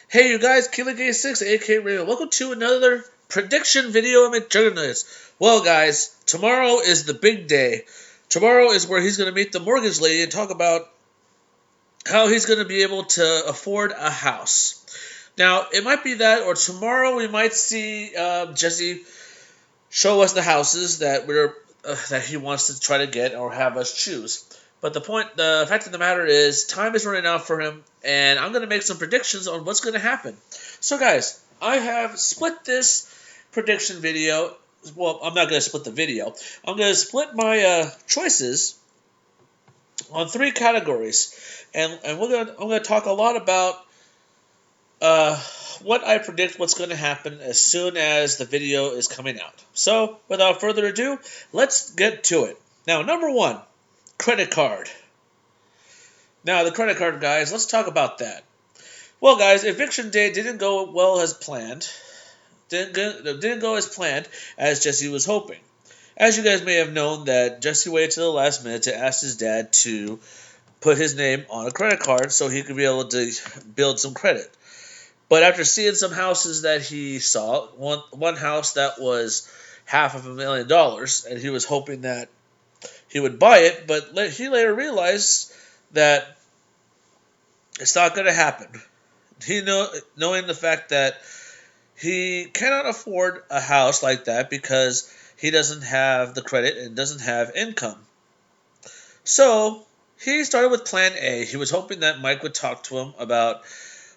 Hey you guys, KillerGay6, aka Radio. Welcome to another prediction video of Mcjuggernuggets. Well guys, tomorrow is the big day. Tomorrow is where he's going to meet the mortgage lady and talk about how he's going to be able to afford a house. Now, it might be that, or tomorrow we might see Jesse show us the houses that he wants to try to get or have us choose. But the fact of the matter is, time is running out for him, and I'm going to make some predictions on what's going to happen. So, guys, I have split this prediction video. Well, I'm not going to split the video. I'm going to split my choices on three categories, and I'm going to talk a lot about uh, what I predict what's going to happen as soon as the video is coming out. So, without further ado, let's get to it. Now, number one, credit card. Now, the credit card, guys, let's talk about that. Well, guys, eviction day didn't go well as planned. Didn't go as planned as Jesse was hoping. As you guys may have known, that Jesse waited to the last minute to ask his dad to put his name on a credit card so he could be able to build some credit. But after seeing some houses that he saw, one house that was $500,000, and he was hoping that he would buy it, but he later realized that it's not going to happen. Knowing the fact that he cannot afford a house like that because he doesn't have the credit and doesn't have income. So he started with Plan A. He was hoping that Mike would talk to him about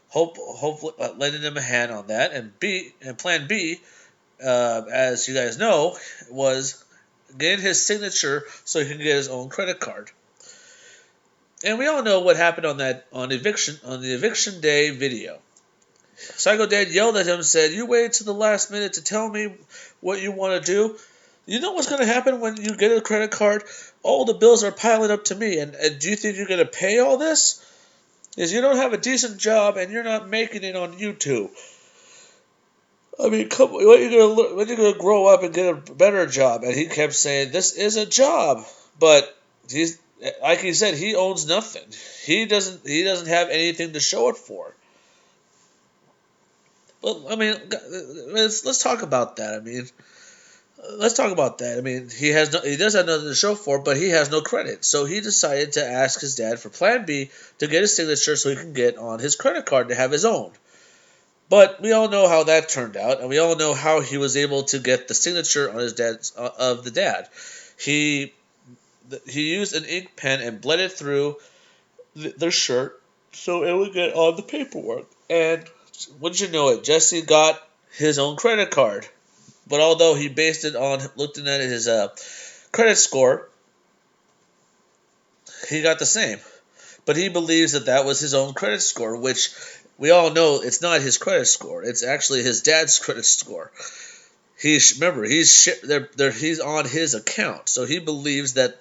hopefully lending him a hand on that. And Plan B, as you guys know, was getting his signature so he can get his own credit card. And we all know what happened on the eviction day video. Psycho Dad yelled at him and said, "You waited to the last minute to tell me what you want to do. You know what's going to happen when you get a credit card? All the bills are piling up to me, and do you think you're going to pay all this? Because you don't have a decent job and you're not making it on YouTube. I mean, when you gonna grow up and get a better job?" And he kept saying, "This is a job," but he's like he said, he owns nothing. He doesn't have anything to show it for. Well, I mean, let's talk about that. Let's talk about that. He does have nothing to show for, but he has no credit. So he decided to ask his dad for Plan B to get his signature so he can get on his credit card to have his own. But we all know how that turned out, and we all know how he was able to get the signature on his dad's of the dad. He used an ink pen and bled it through their shirt so it would get on the paperwork. And wouldn't you know it, Jesse got his own credit card. But although he based it on looking at his credit score, he got the same. But he believes that was his own credit score, which we all know it's not his credit score. It's actually his dad's credit score. He's on his account, so he believes that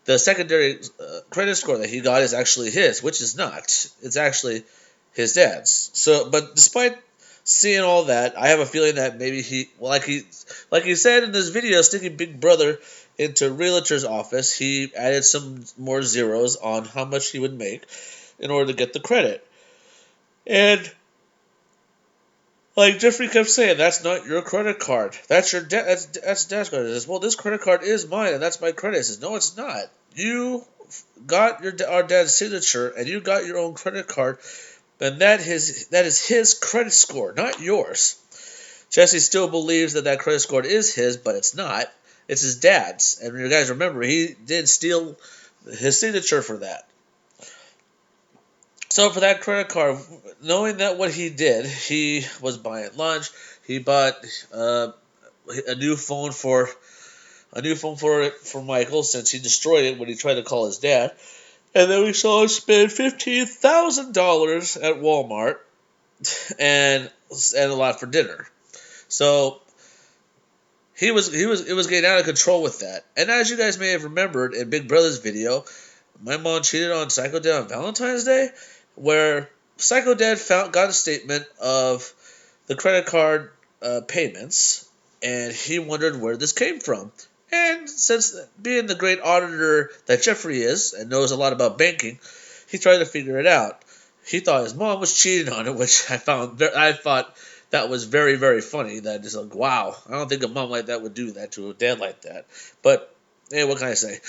the secondary credit score that he got is actually his, which is not. It's actually his dad's. So, but despite seeing all that, I have a feeling that maybe like he said in this video, sticking Big Brother into Realtor's office, he added some more zeros on how much he would make in order to get the credit. And like Jeffrey kept saying, that's not your credit card. That's your that's dad's credit. He says, well, this credit card is mine, and that's my credit. He says, no, it's not. You got our dad's signature, and you got your own credit card, and that is his credit score, not yours. Jesse still believes that credit score is his, but it's not. It's his dad's. And you guys remember, he did steal his signature for that. So for that credit card, knowing that what he did, he was buying lunch. He bought a new phone for Michael, since he destroyed it when he tried to call his dad. And then we saw him spend $15,000 at Walmart and a lot for dinner. So it was getting out of control with that. And as you guys may have remembered in Big Brother's video, my mom cheated on Psycho Dad on Valentine's Day, where Psycho Dad got a statement of the credit card payments, and he wondered where this came from. And since being the great auditor that Jeffrey is and knows a lot about banking, he tried to figure it out. he thought his mom was cheating on him, which I thought that was very, very funny. That just like, wow, I don't think a mom like that would do that to a dad like that. But hey, what can I say?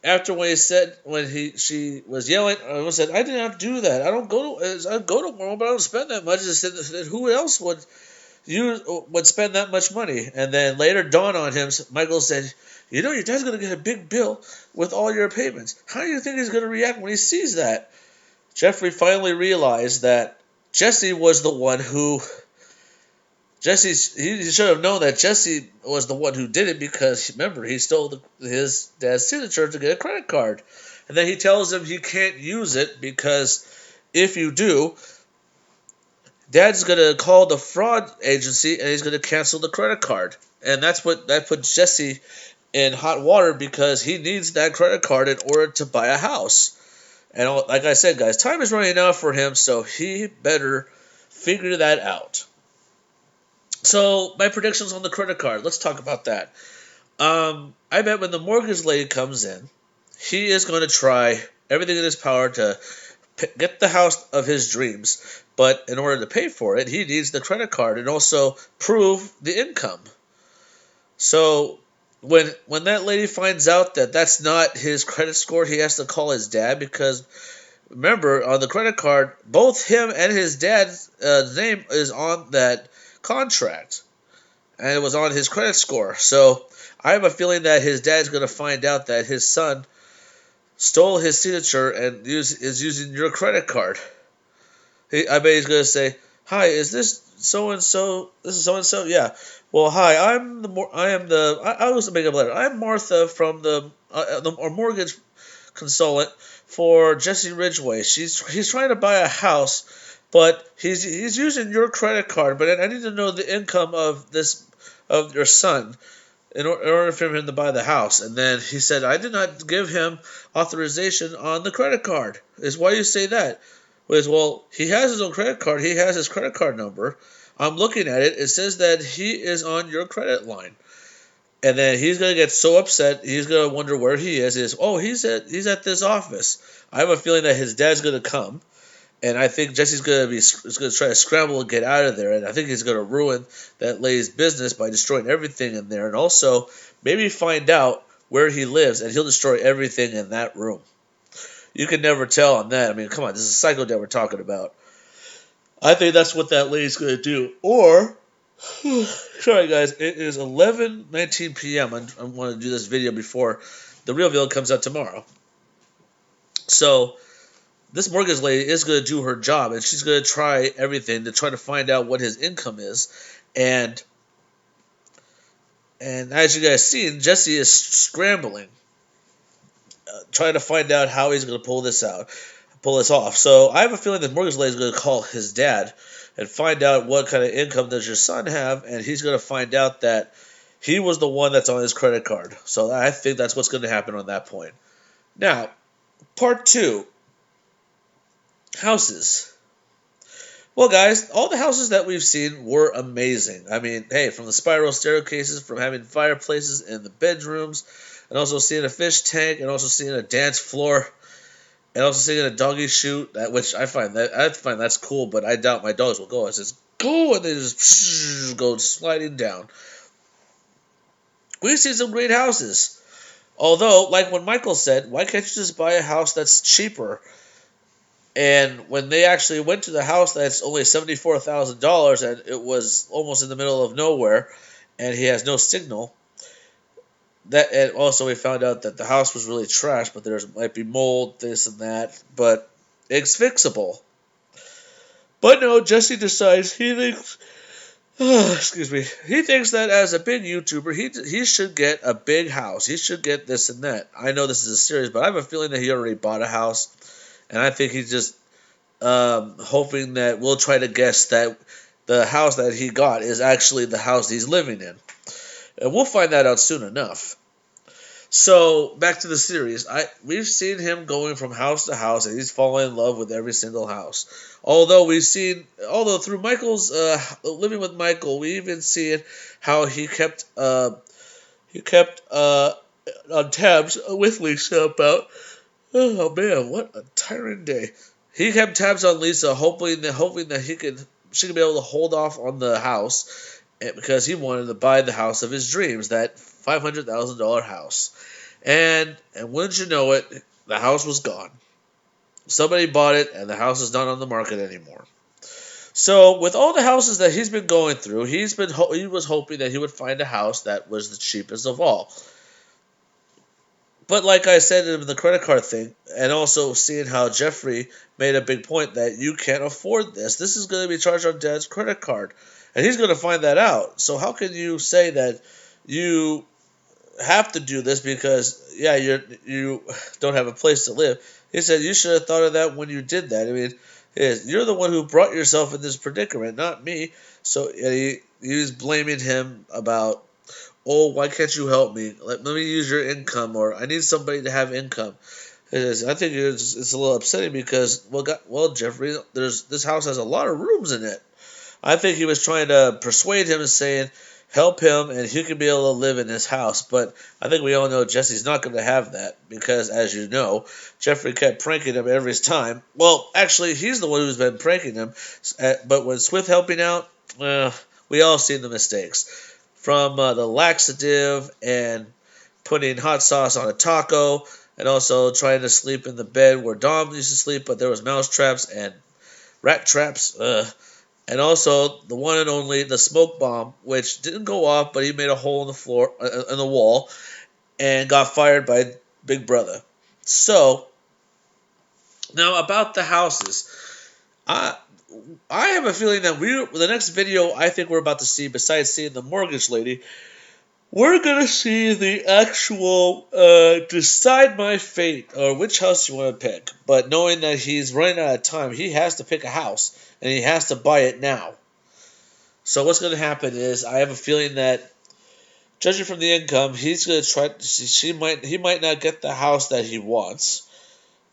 After she was yelling, I said, I did not do that. I go to work, but I don't spend that much. I said, who else would spend that much money? And then later dawned on him, Michael said, your dad's going to get a big bill with all your payments. How do you think he's going to react when he sees that? Jeffrey finally realized that Jesse was the one who he should have known that Jesse was the one who did it because, remember, he stole his dad's signature to get a credit card. And then he tells him he can't use it because if you do, Dad's going to call the fraud agency and he's going to cancel the credit card. And that puts Jesse in hot water because he needs that credit card in order to buy a house. And like I said, guys, time is running out for him, so he better figure that out. So, my predictions on the credit card. Let's talk about that. I bet when the mortgage lady comes in, he is going to try everything in his power to get the house of his dreams. But in order to pay for it, he needs the credit card and also prove the income. So, when that lady finds out that that's not his credit score, he has to call his dad because, remember, on the credit card, both him and his dad's name is on that contract, and it was on his credit score. So I have a feeling that his dad's going to find out that his son stole his signature and is using your credit card. I bet he's going to say, "Hi, is this so and so? This is so and so." Yeah. Well, hi. I was make a letter. I'm Martha from our mortgage consultant for Jesse Ridgway. He's trying to buy a house. But he's using your credit card. But I need to know the income of your son in order for him to buy the house. And then he said, I did not give him authorization on the credit card. Why do you say that? Well, he has his own credit card. He has his credit card number. I'm looking at it. It says that he is on your credit line. And then he's going to get so upset. He's going to wonder where he is. He's at this office. I have a feeling that his dad's going to come. And I think Jesse's going to try to scramble and get out of there. And I think he's going to ruin that lady's business by destroying everything in there. And also, maybe find out where he lives, and he'll destroy everything in that room. You can never tell on that. I mean, come on, this is a psycho that we're talking about. I think that's what that lady's going to do. Or, sorry guys, it is 11:19 p.m. I want to do this video before the real video comes out tomorrow. So, this mortgage lady is going to do her job, and she's going to try everything to try to find out what his income is. And as you guys see, Jesse is scrambling, trying to find out how he's going to pull this off. So I have a feeling that mortgage lady is going to call his dad and find out what kind of income does your son have, and he's going to find out that he was the one that's on his credit card. So I think that's what's going to happen on that point. Now, part 2. Houses. Well, guys, all the houses that we've seen were amazing. I mean, hey, from the spiral staircases, from having fireplaces in the bedrooms, and also seeing a fish tank, and also seeing a dance floor, and also seeing a doggy chute, which I find that's cool, but I doubt my dogs will go. It says, go, and they just go sliding down. We've seen some great houses. Although, like what Michael said, why can't you just buy a house that's cheaper? And when they actually went to the house that's only $74,000 and it was almost in the middle of nowhere and he has no signal, and also we found out that the house was really trash, but there might be mold, this and that, but it's fixable. But no, Jesse decides he thinks that as a big YouTuber, he should get a big house. He should get this and that. I know this is a series, but I have a feeling that he already bought a house. And I think he's just hoping that we'll try to guess that the house that he got is actually the house he's living in. And we'll find that out soon enough. So, back to the series. We've seen him going from house to house, and he's falling in love with every single house. Although through Michael's living with Michael, we even seen how he kept on tabs with Lisa about Oh man, what a tiring day. He kept tabs on Lisa, hoping that she could be able to hold off on the house, because he wanted to buy the house of his dreams, that $500,000 house. And wouldn't you know it, the house was gone. Somebody bought it, and the house is not on the market anymore. So, with all the houses that he's been going through, he was hoping that he would find a house that was the cheapest of all. But like I said in the credit card thing, and also seeing how Jeffrey made a big point that you can't afford this. This is going to be charged on Dad's credit card, and he's going to find that out. So how can you say that you have to do this because you don't have a place to live? He said you should have thought of that when you did that. I mean, you're the one who brought yourself in this predicament, not me. So he was blaming him about, oh, why can't you help me? Let me use your income, or I need somebody to have income. I think it's a little upsetting because, well, Jeffrey, this house has a lot of rooms in it. I think he was trying to persuade him and saying, help him, and he could be able to live in his house. But I think we all know Jesse's not going to have that because, as you know, Jeffrey kept pranking him every time. Well, actually, he's the one who's been pranking him. But when Swift helping out, we all see the mistakes. From the laxative and putting hot sauce on a taco, and also trying to sleep in the bed where Dom used to sleep, but there was mouse traps and rat traps. And also the one and only the smoke bomb, which didn't go off, but he made a hole in the floor, in the wall, and got fired by Big Brother. So now about the houses, I I have a feeling that the next video I think we're about to see, besides seeing the mortgage lady, we're gonna see the actual decide my fate, or which house you want to pick. But knowing that he's running out of time, he has to pick a house and he has to buy it now. So what's gonna happen is I have a feeling that, judging from the income, he's gonna try. He might not get the house that he wants.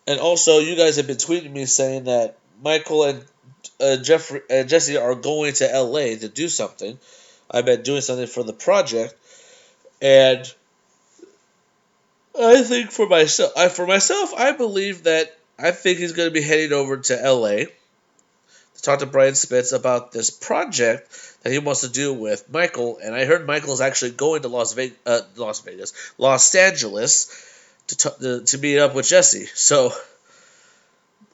And also, you guys have been tweeting me saying that Michael and Jesse are going to LA to do something. I've been doing something for the project. And I think for myself, I believe that I think he's going to be heading over to LA to talk to Brian Spitz about this project that he wants to do with Michael. And I heard Michael's actually going to Los Angeles to meet up with Jesse. So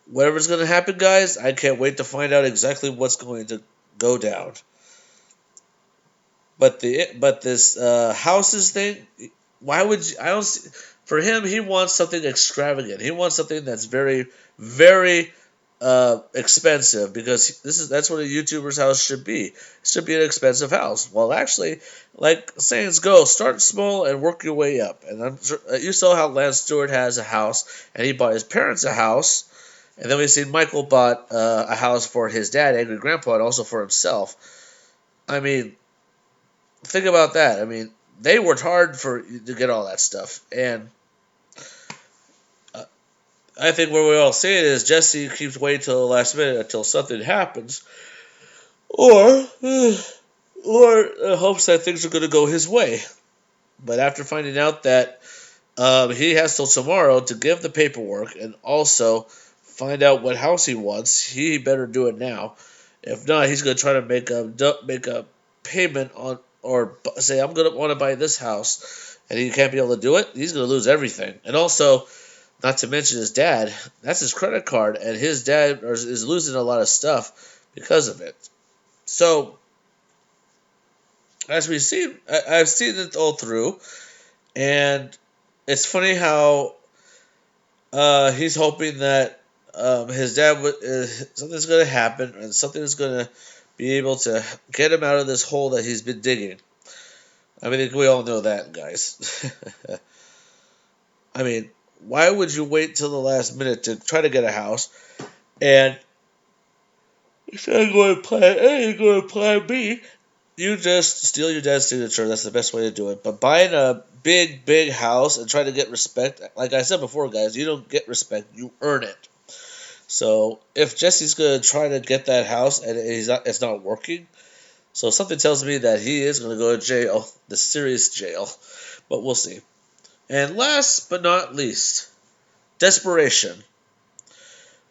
whatever's going to happen, guys, I can't wait to find out exactly what's going to go down. But this houses thing, why would you, I don't see, for him, he wants something extravagant. He wants something that's very, very expensive, because that's what a YouTuber's house should be. It should be an expensive house. Well, actually, like sayings go, start small and work your way up. And I'm sure, you saw how Lance Stewart has a house, and he bought his parents a house, and then we see Michael bought a house for his dad, Angry Grandpa, and also for himself. I mean, think about that. I mean, they worked hard to get all that stuff, and I think what we all see it is Jesse keeps waiting till the last minute until something happens, or hopes that things are going to go his way. But after finding out that he has till tomorrow to give the paperwork and also find out what house he wants, he better do it now. If not, he's going to try to make a payment on, or say, I'm going to want to buy this house, and he can't be able to do it. He's going to lose everything. And also, not to mention his dad, that's his credit card, and his dad is losing a lot of stuff because of it. So, as we see, I've seen it all through, and it's funny how he's hoping that his dad something's going to happen, and something is going to be able to get him out of this hole that he's been digging. I mean, we all know that, guys. I mean, why would you wait till the last minute to try to get a house, and instead of going to plan A, you go to plan B, you just steal your dad's signature. That's the best way to do it. But buying a big, big house and trying to get respect, like I said before, guys, you don't get respect, you earn it. So if Jesse's going to try to get that house and it's not working, so something tells me that he is going to go to jail, the serious jail. But we'll see. And last but not least, Desperation.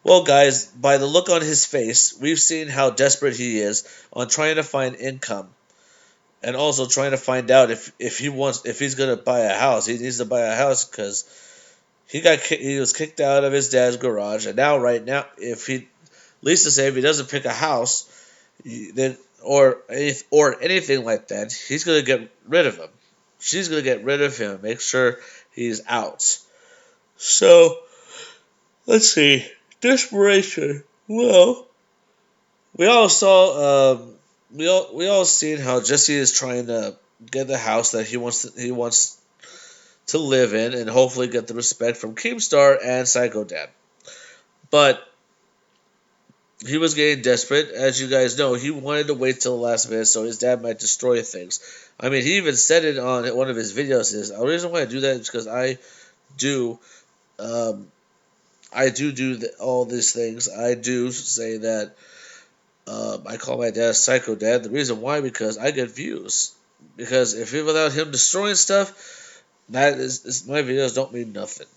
Well, guys, by the look on his face, we've seen how desperate he is on trying to find income, and also trying to find out if he's gonna buy a house. He needs to buy a house because he was kicked out of his dad's garage, and now right now, if he, least to say, if he doesn't pick a house, then or anything like that, he's gonna get rid of him. She's gonna get rid of him, make sure he's out. So let's see, desperation. Well, we all saw, we all seen how Jesse is trying to get the house that he wants to live in, and hopefully get the respect from Keemstar and Psycho Dad. But he was getting desperate, as you guys know. He wanted to wait till the last minute so his dad might destroy things. I mean, he even said it on one of his videos. The reason why I do that is because do, um, all these things. I do say that I call my dad Psycho Dad. The reason why, because I get views. Because without him destroying stuff, my videos don't mean nothing.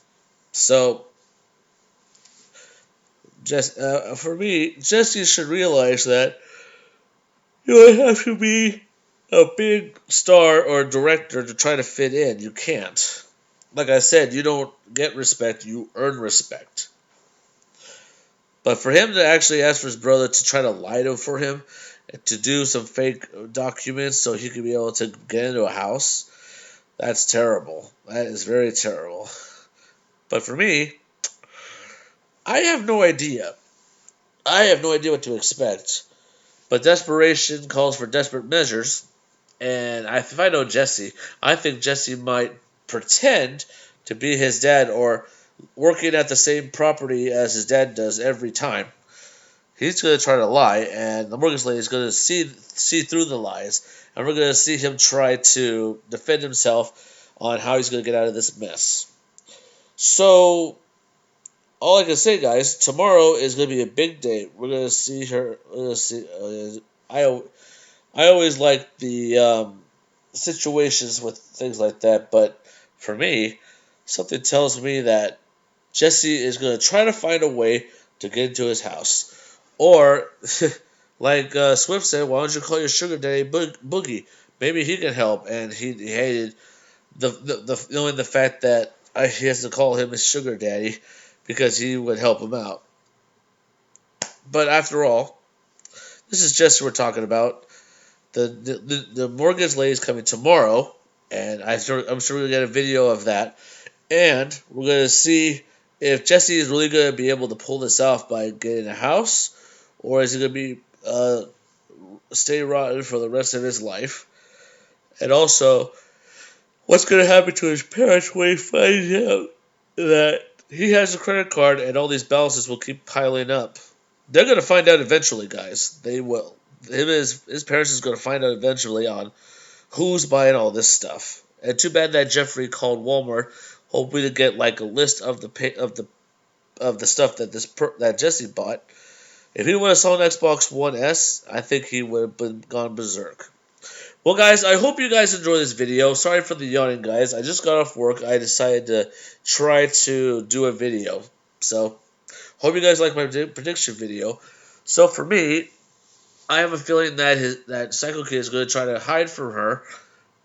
So for me, Jesse should realize that you don't have to be a big star or director to try to fit in. You can't. Like I said, you don't get respect, you earn respect. But for him to actually ask for his brother to try to lie for him, and to do some fake documents so he could be able to get into a house, that's terrible. That is very terrible. But for me, I have no idea. I have no idea what to expect. But desperation calls for desperate measures. And if I know Jesse, I think Jesse might pretend to be his dad, or working at the same property as his dad does every time. He's going to try to lie, and the mortgage lady is going to see through the lies, and we're going to see him try to defend himself on how he's going to get out of this mess. So, all I can say, guys, tomorrow is going to be a big day. We're going to see her. We're going to see. I always like the situations with things like that, but for me, something tells me that Jesse is going to try to find a way to get into his house. Or, like Swift said, why don't you call your sugar daddy Boogie? Maybe he can help. And he hated knowing the fact that he has to call him his sugar daddy because he would help him out. But after all, this is Jesse we're talking about. The mortgage lady is coming tomorrow, and I'm sure we're going to get a video of that. And we're going to see if Jesse is really going to be able to pull this off by getting a house, or is he going to be stay rotten for the rest of his life? And also, what's going to happen to his parents when he finds out that he has a credit card and all these balances will keep piling up? They're going to find out eventually, guys. They will. His parents is going to find out eventually on who's buying all this stuff. And too bad that Jeffrey called Walmart, hoping to get like a list of the stuff that Jesse bought. If he would have sold an Xbox One S, I think he would have gone berserk. Well, guys, I hope you guys enjoyed this video. Sorry for the yawning, guys. I just got off work. I decided to try to do a video. So, hope you guys like my prediction video. So, for me, I have a feeling that Psycho Kid is going to try to hide from her,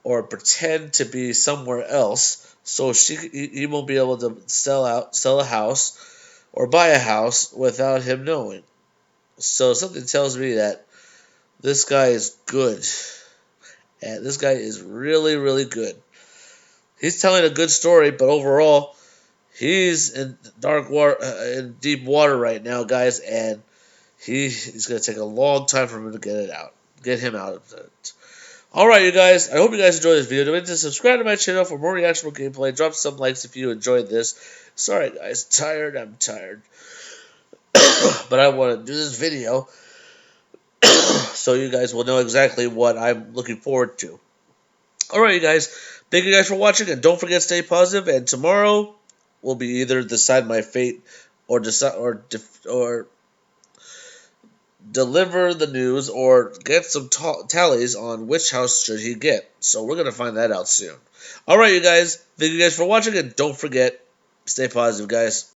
or pretend to be somewhere else, so he won't be able to sell a house or buy a house without him knowing. So something tells me that this guy is good, and this guy is really, really good. He's telling a good story, but overall, he's in dark water, in deep water right now, guys, and he's going to take a long time for him to get him out of it. Alright, you guys, I hope you guys enjoyed this video. Don't forget to subscribe to my channel for more reactionable gameplay. Drop some likes if you enjoyed this. Sorry, guys, I'm tired. But I want to do this video so you guys will know exactly what I'm looking forward to. Alright, you guys, thank you guys for watching, and don't forget to stay positive, and tomorrow will be either decide my fate or deliver the news, or get some tallies on which house should he get. So we're going to find that out soon. Alright, you guys. Thank you guys for watching, and don't forget, stay positive, guys.